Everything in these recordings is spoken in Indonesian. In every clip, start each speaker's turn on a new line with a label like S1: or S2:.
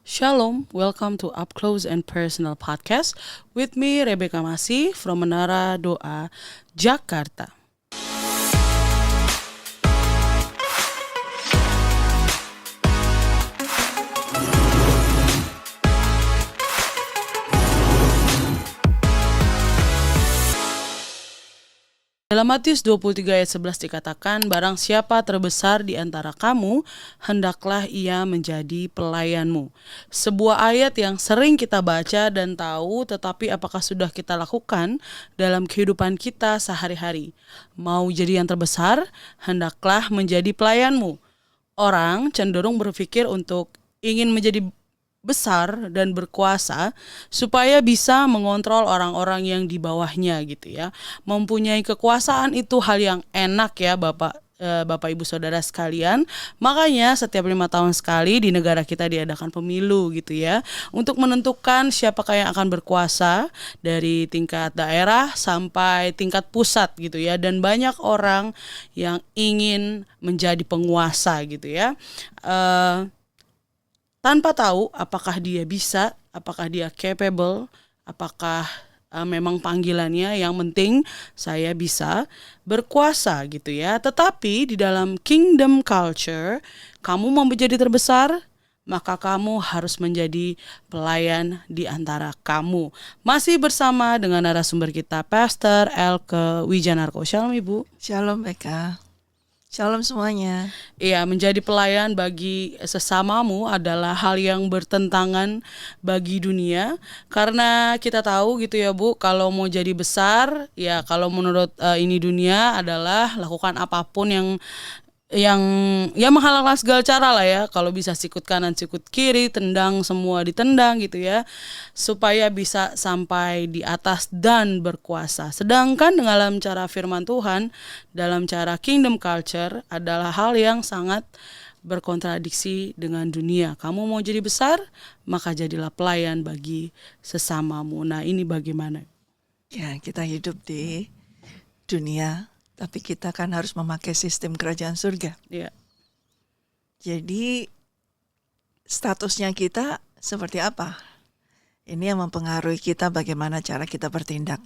S1: Shalom, welcome to Up Close and Personal Podcast with me Rebecca Masih from Menara Doa, Jakarta. Dalam Matius 23 ayat 11 dikatakan, barang siapa terbesar di antara kamu, hendaklah ia menjadi pelayanmu. Sebuah ayat yang sering kita baca dan tahu, tetapi apakah sudah kita lakukan dalam kehidupan kita sehari-hari? Mau jadi yang terbesar, hendaklah menjadi pelayanmu. Orang cenderung berpikir untuk ingin menjadi besar dan berkuasa supaya bisa mengontrol orang-orang yang di bawahnya gitu ya. Mempunyai kekuasaan itu hal yang enak ya Bapak Ibu Saudara sekalian. Makanya setiap 5 tahun sekali di negara kita diadakan pemilu gitu ya, untuk menentukan siapakah yang akan berkuasa dari tingkat daerah sampai tingkat pusat gitu ya. Dan banyak orang yang ingin menjadi penguasa gitu ya, tanpa tahu apakah dia bisa, apakah dia capable, apakah memang panggilannya. Yang penting saya bisa berkuasa gitu ya. Tetapi di dalam kingdom culture, kamu mau menjadi terbesar, maka kamu harus menjadi pelayan di antara kamu. Masih bersama dengan narasumber kita, Pastor Elke Wijanarko. Shalom Ibu.
S2: Shalom Eka. Shalom semuanya.
S1: Iya, menjadi pelayan bagi sesamamu adalah hal yang bertentangan bagi dunia. Karena kita tahu gitu ya Bu, kalau mau jadi besar, ya kalau menurut ini dunia adalah lakukan apapun yang ya menghalalkan segala cara lah ya. Kalau bisa sikut kanan sikut kiri, tendang semua ditendang gitu ya, supaya bisa sampai di atas dan berkuasa. Sedangkan dalam cara firman Tuhan, dalam cara kingdom culture adalah hal yang sangat berkontradiksi dengan dunia. Kamu mau jadi besar, maka jadilah pelayan bagi sesamamu. Nah, ini bagaimana?
S2: Ya, kita hidup di dunia, tapi kita kan harus memakai sistem kerajaan surga.
S1: Iya.
S2: Jadi statusnya kita seperti apa? Ini yang mempengaruhi kita bagaimana cara kita bertindak.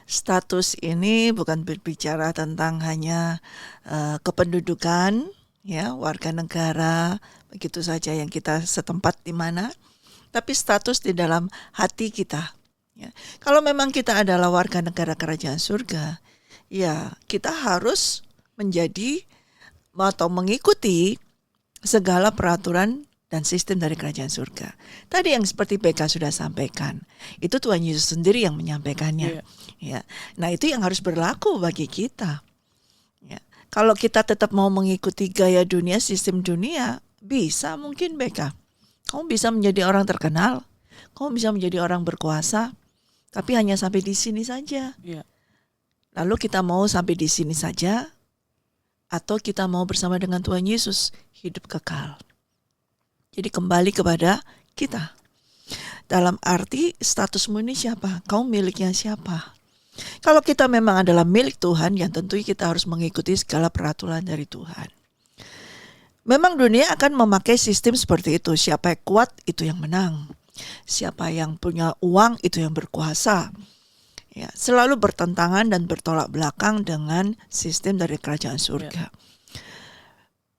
S2: Status ini bukan berbicara tentang hanya kependudukan, ya, warga negara, begitu saja yang kita setempat di mana, tapi status di dalam hati kita. Ya. Kalau memang kita adalah warga negara kerajaan surga, ya, kita harus menjadi atau mengikuti segala peraturan dan sistem dari kerajaan surga. Tadi yang seperti Beka sudah sampaikan, itu Tuhan Yesus sendiri yang menyampaikannya. Ya. Nah, itu yang harus berlaku bagi kita. Ya. Kalau kita tetap mau mengikuti gaya dunia, sistem dunia, bisa mungkin Beka. Kamu bisa menjadi orang terkenal, kamu bisa menjadi orang berkuasa, tapi hanya sampai di sini saja.
S1: Iya.
S2: Lalu kita mau sampai di sini saja, atau kita mau bersama dengan Tuhan Yesus hidup kekal. Jadi kembali kepada kita. Dalam arti statusmu ini siapa? Kau miliknya siapa? Kalau kita memang adalah milik Tuhan, yang tentu kita harus mengikuti segala peraturan dari Tuhan. Memang dunia akan memakai sistem seperti itu. Siapa yang kuat itu yang menang. Siapa yang punya uang itu yang berkuasa. Ya, selalu bertentangan dan bertolak belakang dengan sistem dari kerajaan surga.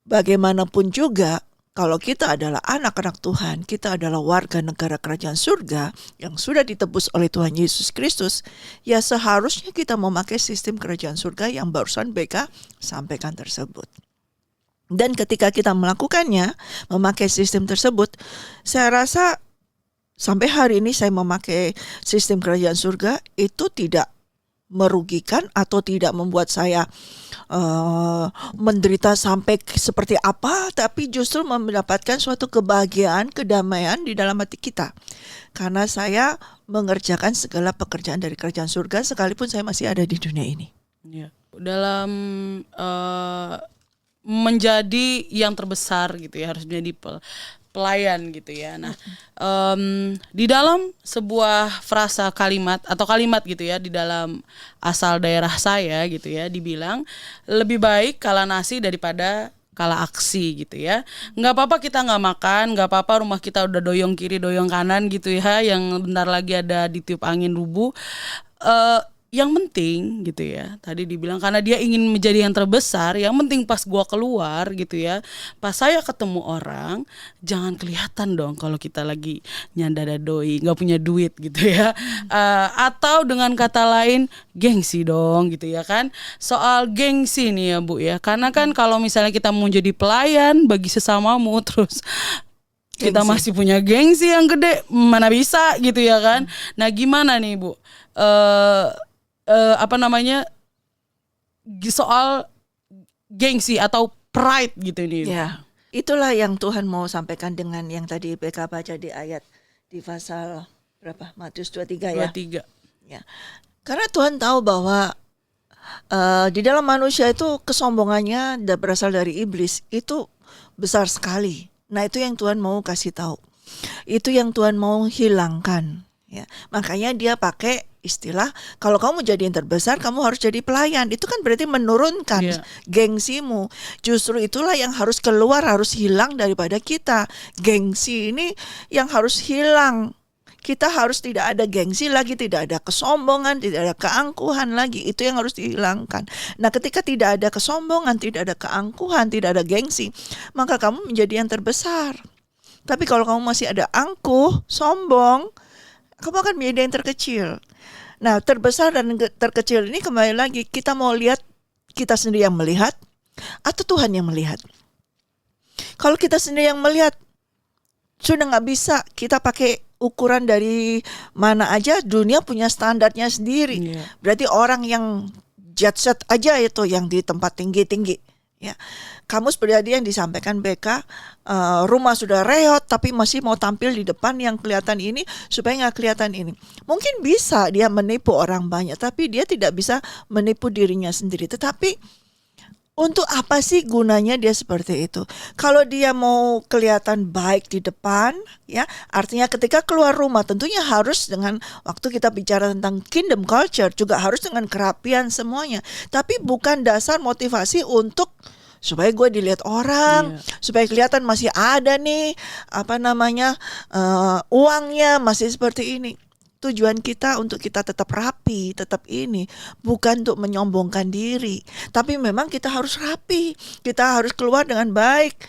S2: Bagaimanapun juga, kalau kita adalah anak-anak Tuhan, kita adalah warga negara kerajaan surga yang sudah ditebus oleh Tuhan Yesus Kristus, ya seharusnya kita memakai sistem kerajaan surga yang barusan Beka sampaikan tersebut. Dan ketika kita melakukannya, memakai sistem tersebut, saya rasa sampai hari ini saya memakai sistem kerajaan surga itu tidak merugikan atau tidak membuat saya menderita sampai seperti apa, tapi justru mendapatkan suatu kebahagiaan, kedamaian di dalam hati kita. Karena saya mengerjakan segala pekerjaan dari kerajaan surga sekalipun saya masih ada di dunia ini.
S1: Ya. Dalam menjadi yang terbesar gitu ya, harus menjadi pelayan gitu ya. Nah, di dalam sebuah frasa kalimat atau kalimat gitu ya, di dalam asal daerah saya gitu ya, dibilang lebih baik kalah nasi daripada kalah aksi gitu ya. Nggak apa-apa kita nggak makan, nggak apa-apa rumah kita udah doyong kiri doyong kanan gitu ya, yang bentar lagi ada ditiup angin rubuh. Yang penting gitu ya, tadi dibilang karena dia ingin menjadi yang terbesar, yang penting pas gua keluar gitu ya, pas saya ketemu orang, jangan kelihatan dong kalau kita lagi nyanda doi, nggak punya duit gitu ya. Atau dengan kata lain, gengsi dong gitu ya kan. Soal gengsi nih ya Bu ya, karena kan kalau misalnya kita mau jadi pelayan bagi sesamamu, terus kita
S2: Gengsi.
S1: masih punya gengsi yang gede, mana bisa gitu ya kan. Nah gimana nih Bu, apa namanya, soal gengsi atau pride gitu nih.
S2: Ya, itulah yang Tuhan mau sampaikan dengan yang tadi PK baca di ayat di pasal berapa? Matius 23 ya.
S1: 23.
S2: Ya. Karena Tuhan tahu bahwa di dalam manusia itu kesombongannya berasal dari iblis, itu besar sekali. Nah, itu yang Tuhan mau kasih tahu. Itu yang Tuhan mau hilangkan, ya. Makanya dia pakai istilah, kalau kamu jadi yang terbesar, kamu harus jadi pelayan. Itu kan berarti menurunkan gengsimu. Justru itulah yang harus keluar, harus hilang daripada kita. Gengsi ini yang harus hilang. Kita harus tidak ada gengsi lagi, tidak ada kesombongan, tidak ada keangkuhan lagi. Itu yang harus dihilangkan. Nah, ketika tidak ada kesombongan, tidak ada keangkuhan, tidak ada gengsi, maka kamu menjadi yang terbesar. Tapi kalau kamu masih ada angkuh, sombong, kamu akan menjadi yang terkecil. Nah, terbesar dan terkecil ini kembali lagi, kita mau lihat kita sendiri yang melihat atau Tuhan yang melihat. Kalau kita sendiri yang melihat, sudah nggak bisa kita pakai ukuran dari mana aja, dunia punya standarnya sendiri. Berarti orang yang jet set aja itu yang di tempat tinggi-tinggi. Ya, kamus pribadi yang disampaikan BK, rumah sudah reot tapi masih mau tampil di depan yang kelihatan ini supaya nggak kelihatan ini. Mungkin bisa dia menipu orang banyak, tapi dia tidak bisa menipu dirinya sendiri. Tetapi untuk apa sih gunanya dia seperti itu? Kalau dia mau kelihatan baik di depan, ya, artinya ketika keluar rumah tentunya harus dengan, waktu kita bicara tentang kingdom culture juga harus dengan kerapian semuanya. Tapi bukan dasar motivasi untuk supaya gue dilihat orang, supaya kelihatan masih ada nih, uangnya masih seperti ini. Tujuan kita untuk kita tetap rapi, tetap ini, bukan untuk menyombongkan diri. Tapi memang kita harus rapi, kita harus keluar dengan baik.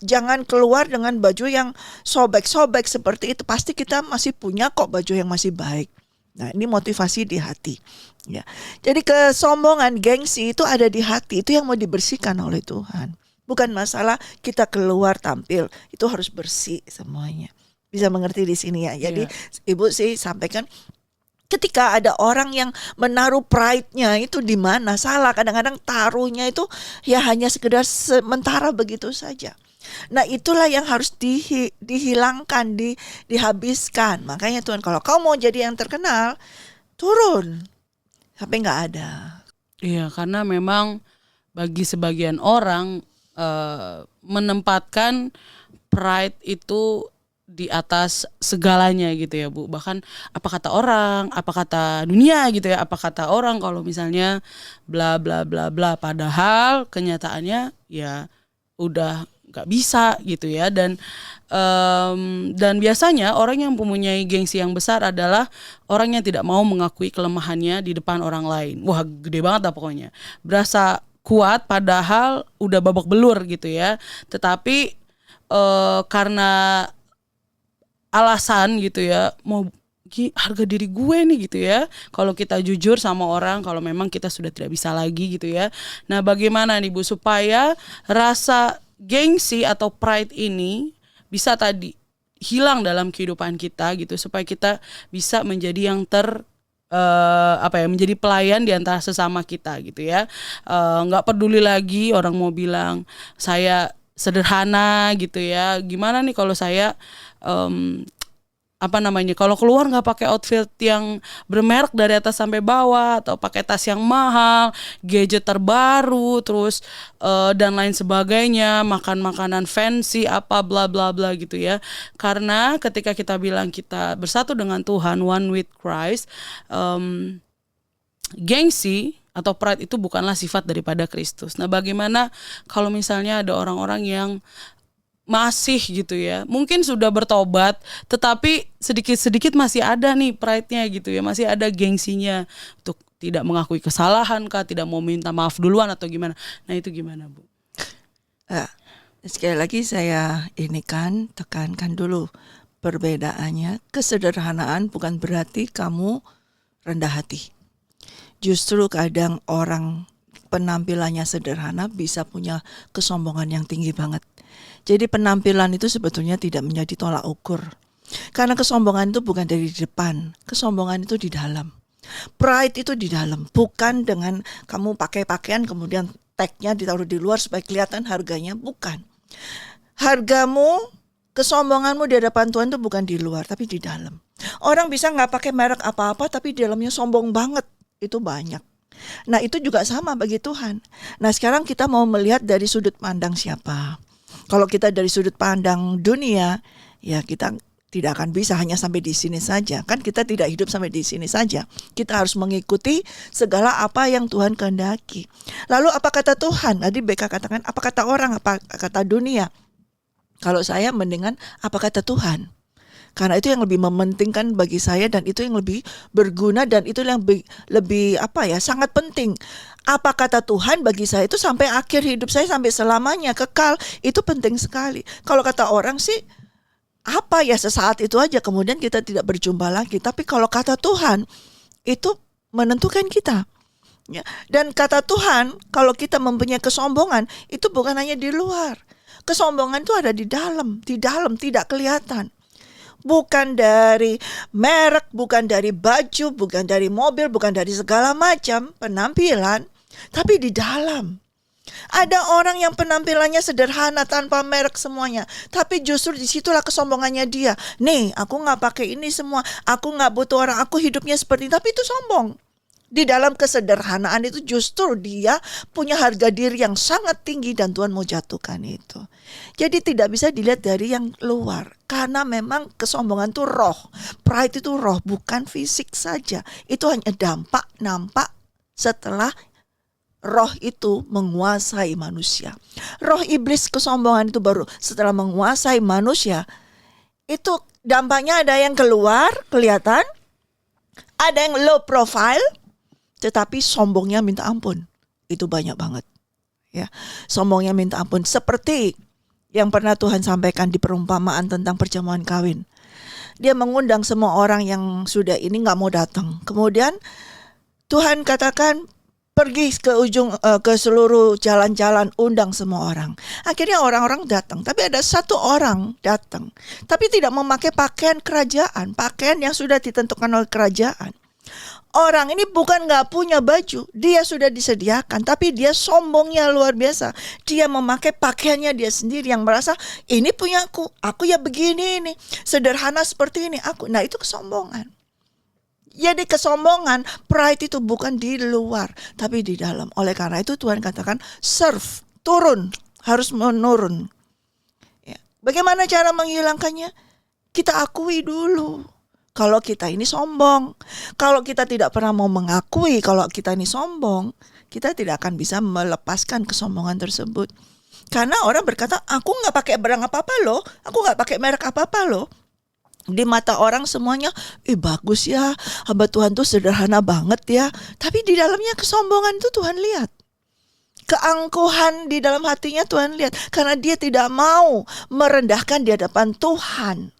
S2: Jangan keluar dengan baju yang sobek-sobek seperti itu. Pasti kita masih punya kok baju yang masih baik. Nah, ini motivasi di hati. Ya. Jadi kesombongan, gengsi itu ada di hati, itu yang mau dibersihkan oleh Tuhan. Bukan masalah kita keluar tampil, itu harus bersih semuanya. Bisa mengerti di sini ya. Jadi Ibu sih sampaikan, ketika ada orang yang menaruh pride-nya itu di mana salah, kadang-kadang taruhnya itu ya hanya sekedar sementara begitu saja. Nah, itulah yang harus dihilangkan, dihabiskan. Makanya Tuhan, kalau kau mau jadi yang terkenal, turun sampai nggak ada.
S1: Iya, karena memang bagi sebagian orang menempatkan pride itu di atas segalanya gitu ya Bu. Bahkan apa kata orang, apa kata dunia gitu ya, apa kata orang kalau misalnya bla bla bla bla, padahal kenyataannya ya udah nggak bisa gitu ya. Dan biasanya orang yang mempunyai gengsi yang besar adalah orang yang tidak mau mengakui kelemahannya di depan orang lain. Wah, gede banget lah pokoknya, berasa kuat padahal udah babak belur gitu ya. Tetapi karena alasan gitu ya, mau harga diri gue nih gitu ya. Kalau kita jujur sama orang, kalau memang kita sudah tidak bisa lagi gitu ya. Nah, bagaimana nih Bu supaya rasa gengsi atau pride ini bisa tadi hilang dalam kehidupan kita gitu, supaya kita bisa menjadi yang menjadi pelayan di antara sesama kita gitu ya. Nggak peduli lagi orang mau bilang saya sederhana gitu ya. Gimana nih kalau saya kalau keluar nggak pakai outfit yang bermerek dari atas sampai bawah, atau pakai tas yang mahal, gadget terbaru, terus dan lain sebagainya, makan makanan fancy apa bla bla bla gitu ya. Karena ketika kita bilang kita bersatu dengan Tuhan, one with Christ, gengsi atau pride itu bukanlah sifat daripada Kristus. Nah, bagaimana kalau misalnya ada orang-orang yang masih gitu ya, mungkin sudah bertobat, tetapi sedikit-sedikit masih ada nih pride-nya gitu ya, masih ada gengsinya untuk tidak mengakui kesalahan kah, tidak mau minta maaf duluan atau gimana. Nah, itu gimana, Bu?
S2: Sekali lagi saya tekankan dulu perbedaannya. Kesederhanaan bukan berarti kamu rendah hati. Justru kadang orang penampilannya sederhana bisa punya kesombongan yang tinggi banget. Jadi penampilan itu sebetulnya tidak menjadi tolak ukur. Karena kesombongan itu bukan dari depan, kesombongan itu di dalam. Pride itu di dalam, bukan dengan kamu pakai pakaian kemudian tagnya ditaruh di luar supaya kelihatan harganya, bukan. Hargamu, kesombonganmu di hadapan Tuhan itu bukan di luar, tapi di dalam. Orang bisa nggak pakai merek apa-apa, tapi di dalamnya sombong banget. Itu banyak. Nah, itu juga sama bagi Tuhan. Nah, sekarang kita mau melihat dari sudut pandang siapa. Kalau kita dari sudut pandang dunia, ya kita tidak akan bisa hanya sampai di sini saja. Kan kita tidak hidup sampai di sini saja. Kita harus mengikuti segala apa yang Tuhan kehendaki. Lalu apa kata Tuhan? Tadi BK katakan, apa kata orang, apa kata dunia? Kalau saya mendingan apa kata Tuhan. Karena itu yang lebih mementingkan bagi saya dan itu yang lebih berguna dan itu yang lebih sangat penting. Apa kata Tuhan bagi saya itu sampai akhir hidup saya, sampai selamanya, kekal, itu penting sekali. Kalau kata orang sih sesaat itu aja kemudian kita tidak berjumpa lagi. Tapi kalau kata Tuhan itu menentukan kita. Ya. Dan kata Tuhan kalau kita mempunyai kesombongan itu bukan hanya di luar. Kesombongan itu ada di dalam tidak kelihatan. Bukan dari merek, bukan dari baju, bukan dari mobil, bukan dari segala macam penampilan, tapi di dalam. Ada orang yang penampilannya sederhana tanpa merek semuanya, tapi justru disitulah kesombongannya dia. Nih, aku nggak pakai ini semua, aku nggak butuh orang, aku hidupnya seperti ini, tapi itu sombong. Di dalam kesederhanaan itu justru dia punya harga diri yang sangat tinggi dan Tuhan mau jatuhkan itu. Jadi tidak bisa dilihat dari yang luar. Karena memang kesombongan itu roh. Pride itu roh, bukan fisik saja. Itu hanya nampak setelah roh itu menguasai manusia. Roh iblis kesombongan itu baru setelah menguasai manusia. Itu dampaknya ada yang keluar, kelihatan. Ada yang low profile. Tetapi sombongnya minta ampun. Itu banyak banget. Ya, sombongnya minta ampun. Seperti yang pernah Tuhan sampaikan di perumpamaan tentang perjamuan kawin. Dia mengundang semua orang yang sudah ini gak mau datang. Kemudian Tuhan katakan pergi ke seluruh jalan-jalan, undang semua orang. Akhirnya orang-orang datang. Tapi ada satu orang datang. Tapi tidak memakai pakaian kerajaan. Pakaian yang sudah ditentukan oleh kerajaan. Orang ini bukan gak punya baju, dia sudah disediakan, tapi dia sombongnya luar biasa. Dia memakai pakaiannya dia sendiri yang merasa ini punya aku ya begini ini, sederhana seperti ini aku. Nah, itu kesombongan. Jadi kesombongan, pride itu bukan di luar, tapi di dalam. Oleh karena itu Tuhan katakan serve, turun, harus menurun. Ya. Bagaimana cara menghilangkannya? Kita akui dulu. Kalau kita ini sombong, kalau kita tidak pernah mau mengakui kalau kita ini sombong, kita tidak akan bisa melepaskan kesombongan tersebut. Karena orang berkata, aku nggak pakai barang apa-apa loh, aku nggak pakai merek apa-apa loh. Di mata orang semuanya, bagus ya, hamba Tuhan tuh sederhana banget ya. Tapi di dalamnya kesombongan itu Tuhan lihat. Keangkuhan di dalam hatinya Tuhan lihat. Karena dia tidak mau merendahkan di hadapan Tuhan.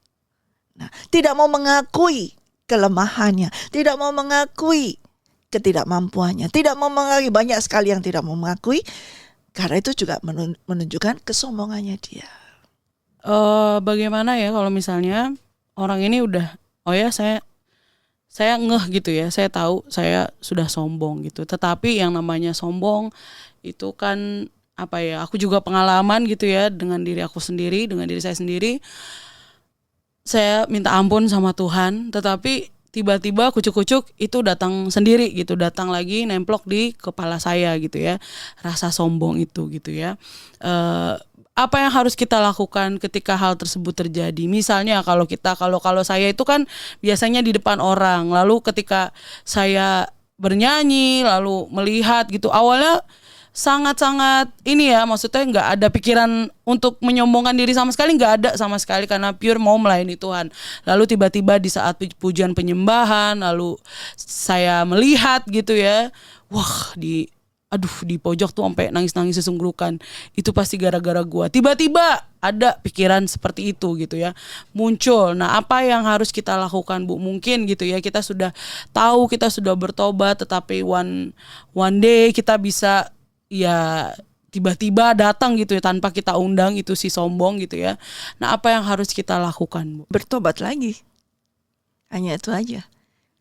S2: Nah, tidak mau mengakui kelemahannya, tidak mau mengakui ketidakmampuannya, tidak mau mengakui, banyak sekali yang tidak mau mengakui, karena itu juga menunjukkan kesombongannya dia.
S1: Bagaimana ya kalau misalnya orang ini udah, saya ngeh gitu ya, saya tahu saya sudah sombong gitu, tetapi yang namanya sombong itu kan aku juga pengalaman gitu ya dengan diri aku sendiri, dengan diri saya sendiri. Saya minta ampun sama Tuhan, tetapi tiba-tiba kucuk-kucuk itu datang sendiri gitu, datang lagi nemplok di kepala saya gitu ya, rasa sombong itu gitu ya. Apa yang harus kita lakukan ketika hal tersebut terjadi? Misalnya kalau saya itu kan biasanya di depan orang, lalu ketika saya bernyanyi lalu melihat gitu. Awalnya sangat-sangat ini ya, maksudnya nggak ada pikiran untuk menyombongkan diri sama sekali, nggak ada sama sekali, karena pure mau melayani Tuhan. Lalu tiba-tiba di saat pujian penyembahan, lalu saya melihat gitu ya, wah di pojok tuh sampai nangis-nangis sesungguhkan. Itu pasti gara-gara gua. Tiba-tiba ada pikiran seperti itu gitu ya, muncul. Nah, apa yang harus kita lakukan, Bu? Mungkin gitu ya, kita sudah tahu, kita sudah bertobat, tetapi one day kita bisa ya tiba-tiba datang gitu ya tanpa kita undang itu si sombong gitu ya. Nah, apa yang harus kita lakukan, Bu?
S2: Bertobat lagi. Hanya itu aja.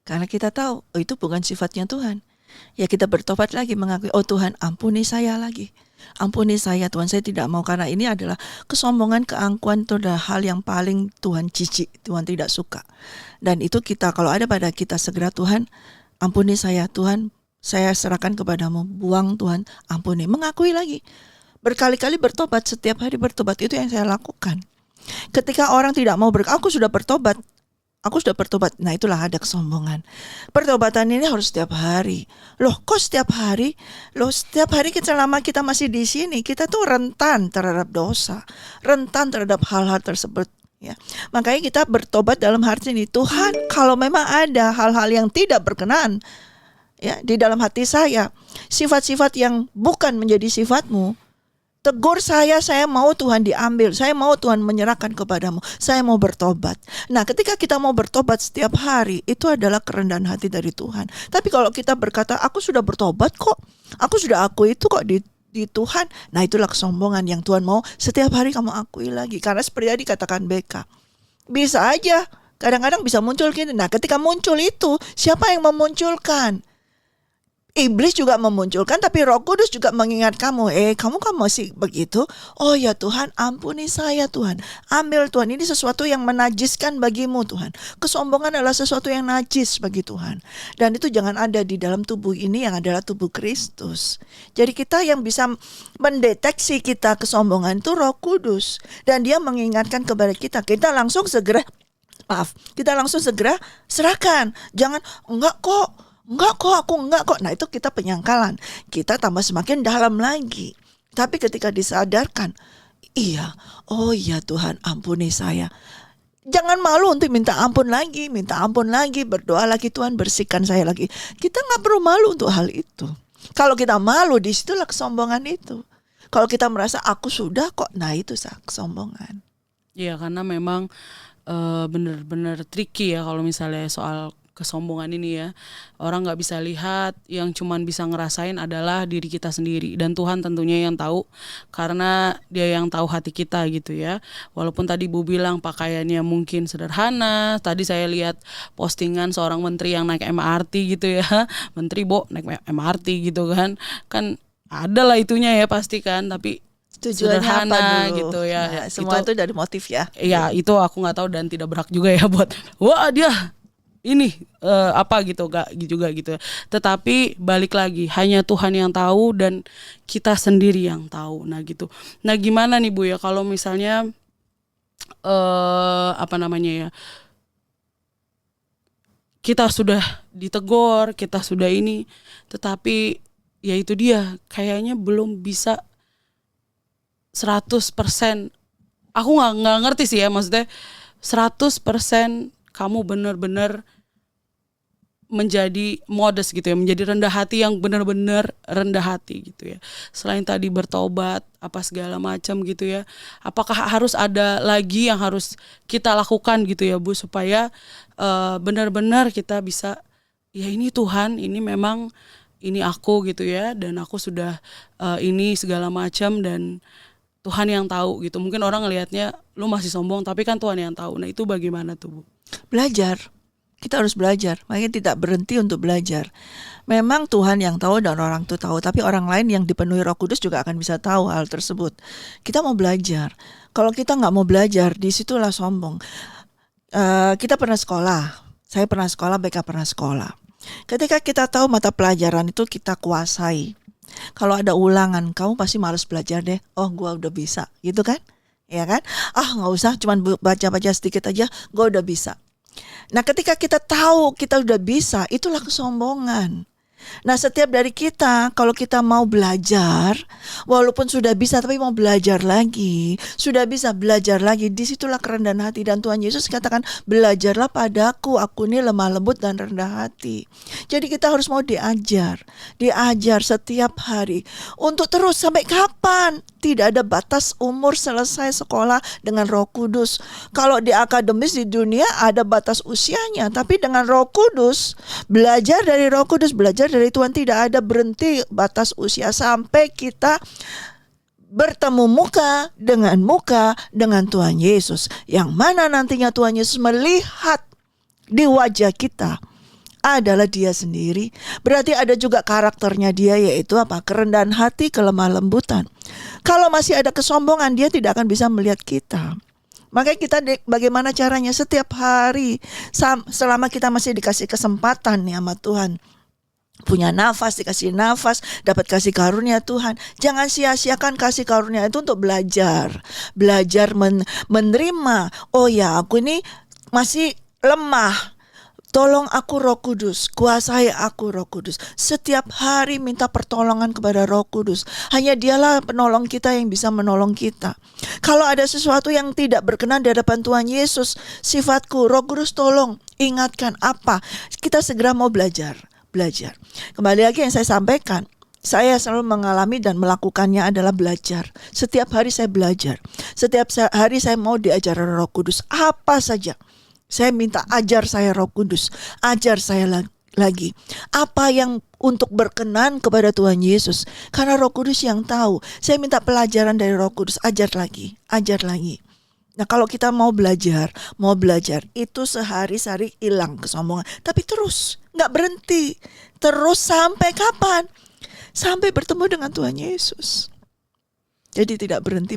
S2: Karena kita tahu itu bukan sifatnya Tuhan. Ya kita bertobat lagi, mengakui, oh Tuhan ampuni saya lagi. Ampuni saya Tuhan, saya tidak mau. Karena ini adalah kesombongan, keangkuhan, itu adalah hal yang paling Tuhan jijik, Tuhan tidak suka. Dan itu kita, kalau ada pada kita, segera Tuhan ampuni saya Tuhan, saya serahkan kepadamu, buang Tuhan, ampuni. Mengakui lagi, berkali-kali bertobat, setiap hari bertobat, itu yang saya lakukan. Ketika orang tidak mau aku sudah bertobat. Nah itulah ada kesombongan. Pertobatan ini harus setiap hari. Loh kok setiap hari? Setiap hari selama kita masih di sini, kita tuh rentan terhadap dosa, rentan terhadap hal-hal tersebut. Ya. Makanya kita bertobat dalam hati ini. Tuhan, kalau memang ada hal-hal yang tidak berkenan ya di dalam hati saya, sifat-sifat yang bukan menjadi sifatmu, tegur saya mau Tuhan diambil, saya mau Tuhan menyerahkan kepadamu, saya mau bertobat. Nah ketika kita mau bertobat setiap hari, itu adalah kerendahan hati dari Tuhan. Tapi kalau kita berkata, aku sudah bertobat kok, aku sudah akui itu kok di Tuhan, nah itulah kesombongan yang Tuhan mau setiap hari kamu akui lagi. Karena seperti tadi katakan Beka, bisa aja kadang-kadang bisa muncul gini. Nah ketika muncul itu, siapa yang memunculkan? Iblis juga memunculkan, tapi Roh Kudus juga mengingat kamu, kamu kan masih begitu? Oh ya Tuhan, ampuni saya Tuhan. Ambil Tuhan, ini sesuatu yang menajiskan bagimu Tuhan. Kesombongan adalah sesuatu yang najis bagi Tuhan. Dan itu jangan ada di dalam tubuh ini yang adalah tubuh Kristus. Jadi kita yang bisa mendeteksi kita kesombongan itu Roh Kudus. Dan dia mengingatkan kepada kita, kita langsung segera serahkan. Jangan, enggak kok aku enggak kok. Nah itu kita penyangkalan, kita tambah semakin dalam lagi. Tapi ketika disadarkan, oh iya Tuhan ampuni saya, jangan malu untuk minta ampun lagi, berdoa lagi, Tuhan bersihkan saya lagi. Kita gak perlu malu untuk hal itu. Kalau kita malu, disitulah kesombongan itu. Kalau kita merasa aku sudah kok, nah itu kesombongan.
S1: Iya, karena memang benar-benar tricky ya kalau misalnya soal kesombongan ini ya. Orang gak bisa lihat, yang cuman bisa ngerasain adalah diri kita sendiri. Dan Tuhan tentunya yang tahu, karena dia yang tahu hati kita gitu ya. Walaupun tadi Bu bilang pakaiannya mungkin sederhana. Tadi saya lihat postingan seorang menteri yang naik MRT gitu ya. Menteri naik MRT gitu kan. Kan ada lah itunya ya pasti kan. Tapi
S2: tujuannya
S1: sederhana
S2: apa dulu?
S1: gitu ya.
S2: Nah, semua itu dari motif ya.
S1: Iya, itu aku gak tahu dan tidak berhak juga ya buat wah dia ini apa gitu, gak juga gitu. Tetapi balik lagi, hanya Tuhan yang tahu dan kita sendiri yang tahu. Nah gitu. Nah gimana nih Bu ya kalau misalnya kita sudah ditegur, kita sudah ini, tetapi ya itu dia, kayaknya belum bisa 100%. Aku nggak ngerti sih ya, maksudnya 100% kamu benar-benar menjadi modest gitu ya, menjadi rendah hati yang benar-benar rendah hati gitu ya. Selain tadi bertobat apa segala macam gitu ya, apakah harus ada lagi yang harus kita lakukan gitu ya Bu, supaya benar-benar kita bisa ya ini Tuhan, ini memang ini aku gitu ya, dan aku sudah ini segala macam dan Tuhan yang tahu gitu. Mungkin orang ngelihatnya lu masih sombong, tapi kan Tuhan yang tahu. Nah itu bagaimana tuh Bu?
S2: Belajar. Kita harus belajar, makanya tidak berhenti untuk belajar. Memang Tuhan yang tahu dan orang itu tahu, tapi orang lain yang dipenuhi Roh Kudus juga akan bisa tahu hal tersebut. Kita mau belajar. Kalau kita nggak mau belajar, disitulah sombong. Kita pernah sekolah, saya pernah sekolah, Beka pernah sekolah. Ketika kita tahu mata pelajaran itu kita kuasai. Kalau ada ulangan, kamu pasti malas belajar deh. Oh, gua udah bisa, gitu kan? Ya kan? Nggak usah, cuman baca-baca sedikit aja, gua udah bisa. Nah ketika kita tahu kita udah bisa, itulah kesombongan. Nah, setiap dari kita, kalau kita mau belajar, walaupun sudah bisa tapi mau belajar lagi, sudah bisa belajar lagi, disitulah kerendahan hati. Dan Tuhan Yesus katakan, belajarlah padaku, aku ini lemah lembut dan rendah hati. Jadi kita harus mau diajar setiap hari. Untuk terus sampai kapan? Tidak ada batas umur selesai sekolah dengan Roh Kudus. Kalau di akademis di dunia ada batas usianya, tapi dengan Roh Kudus, belajar dari Roh Kudus, belajar dari Tuhan, tidak ada berhenti batas usia sampai kita bertemu muka dengan Tuhan Yesus. Yang mana nantinya Tuhan Yesus melihat di wajah kita adalah Dia sendiri. Berarti ada juga karakternya Dia, yaitu apa? Kerendahan hati, kelemah lembutan. Kalau masih ada kesombongan, Dia tidak akan bisa melihat kita. Makanya kita bagaimana caranya setiap hari, selama kita masih dikasih kesempatan nih sama Tuhan, punya nafas, dikasih nafas, dapat kasih karunia Tuhan, jangan sia-siakan kasih karunia itu untuk belajar menerima. Oh ya, aku ini masih lemah, tolong aku Roh Kudus, kuasai aku Roh Kudus. Setiap hari minta pertolongan kepada Roh Kudus. Hanya Dialah penolong kita yang bisa menolong kita. Kalau ada sesuatu yang tidak berkenan di hadapan Tuhan Yesus, sifatku, Roh Kudus tolong ingatkan apa. Kita segera mau belajar. Kembali lagi yang saya sampaikan, saya selalu mengalami dan melakukannya adalah belajar. Setiap hari saya belajar. Setiap hari saya mau diajar Roh Kudus. Apa saja. Saya minta ajar saya Roh Kudus, ajar saya lagi. Apa yang untuk berkenan kepada Tuhan Yesus. Karena Roh Kudus yang tahu. Saya minta pelajaran dari Roh Kudus, ajar lagi. Nah, kalau kita mau belajar, itu sehari-hari hilang kesombongan. Tapi terus, gak berhenti. Terus sampai kapan? Sampai bertemu dengan Tuhan Yesus. Jadi tidak berhenti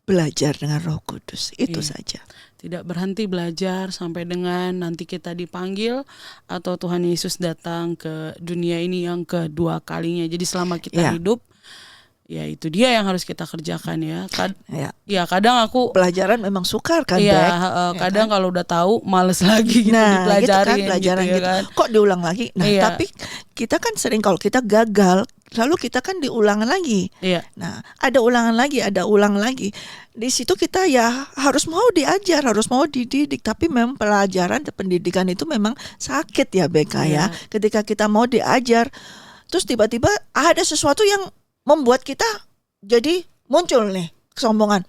S2: belajar dengan Roh Kudus. Itu saja.
S1: Tidak berhenti belajar sampai dengan nanti kita dipanggil atau Tuhan Yesus datang ke dunia ini yang kedua kalinya. Jadi selama kita hidup, ya itu dia yang harus kita kerjakan ya. Ya kadang aku
S2: pelajaran memang sukar kan,
S1: kadang kan? Kalau udah tahu males lagi gitu dipelajarin gitu kan.
S2: Kok diulang lagi? Nah, tapi kita kan sering kalau kita gagal, lalu kita kan diulang lagi. Nah, ada ulang lagi. Di situ kita ya harus mau diajar, harus mau dididik. Tapi memang pelajaran pendidikan itu memang sakit ya BK ya. Ketika kita mau diajar, terus tiba-tiba ada sesuatu yang membuat kita jadi muncul nih kesombongan.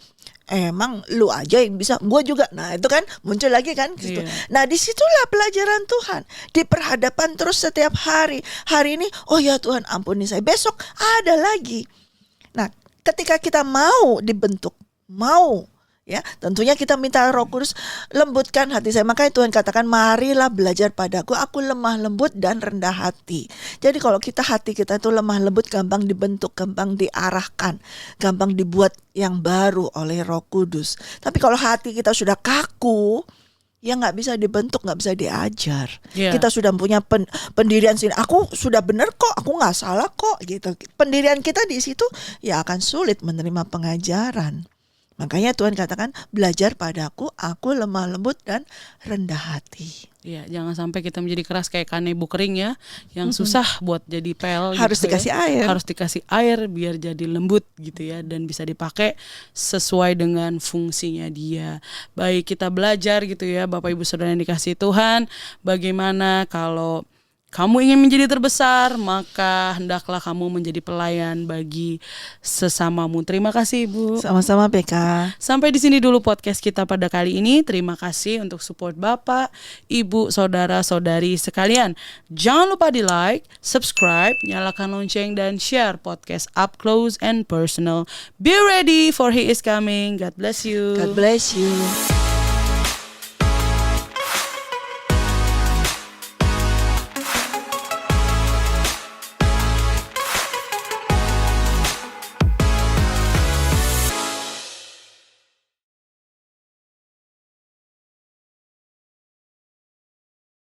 S2: Emang lu aja yang bisa, gue juga. Nah itu kan muncul lagi kan gitu. Nah disitulah pelajaran Tuhan. Diperhadapkan terus setiap hari. Hari ini, oh ya Tuhan ampuni saya. Besok ada lagi. Nah ketika kita mau dibentuk, ya tentunya kita minta Roh Kudus lembutkan hati saya. Makanya Tuhan katakan, marilah belajar padaku, aku lemah lembut dan rendah hati. Jadi kalau hati kita itu lemah lembut, gampang dibentuk, gampang diarahkan, gampang dibuat yang baru oleh Roh Kudus. Tapi kalau hati kita sudah kaku, ya nggak bisa dibentuk, nggak bisa diajar. Kita sudah punya pendirian sini, aku sudah benar kok, aku nggak salah kok gitu. Pendirian kita di situ ya akan sulit menerima pengajaran. Makanya Tuhan katakan, belajar padaku, aku lemah lembut dan rendah hati.
S1: Ya, jangan sampai kita menjadi keras kayak kanebo kering ya, yang susah buat jadi pel.
S2: Harus
S1: gitu
S2: dikasih air.
S1: Harus dikasih air biar jadi lembut gitu ya, dan bisa dipakai sesuai dengan fungsinya dia. Baik, kita belajar gitu ya, Bapak Ibu Saudara yang dikasihi Tuhan. Bagaimana kalau kamu ingin menjadi terbesar, maka hendaklah kamu menjadi pelayan bagi sesamamu. Terima kasih Ibu.
S2: Sama-sama PK.
S1: Sampai di sini dulu podcast kita pada kali ini. Terima kasih untuk support Bapak, Ibu, Saudara-saudari sekalian. Jangan lupa di like, subscribe, nyalakan lonceng, dan share podcast Up Close and Personal. Be ready for He is coming. God bless you.
S2: God bless you.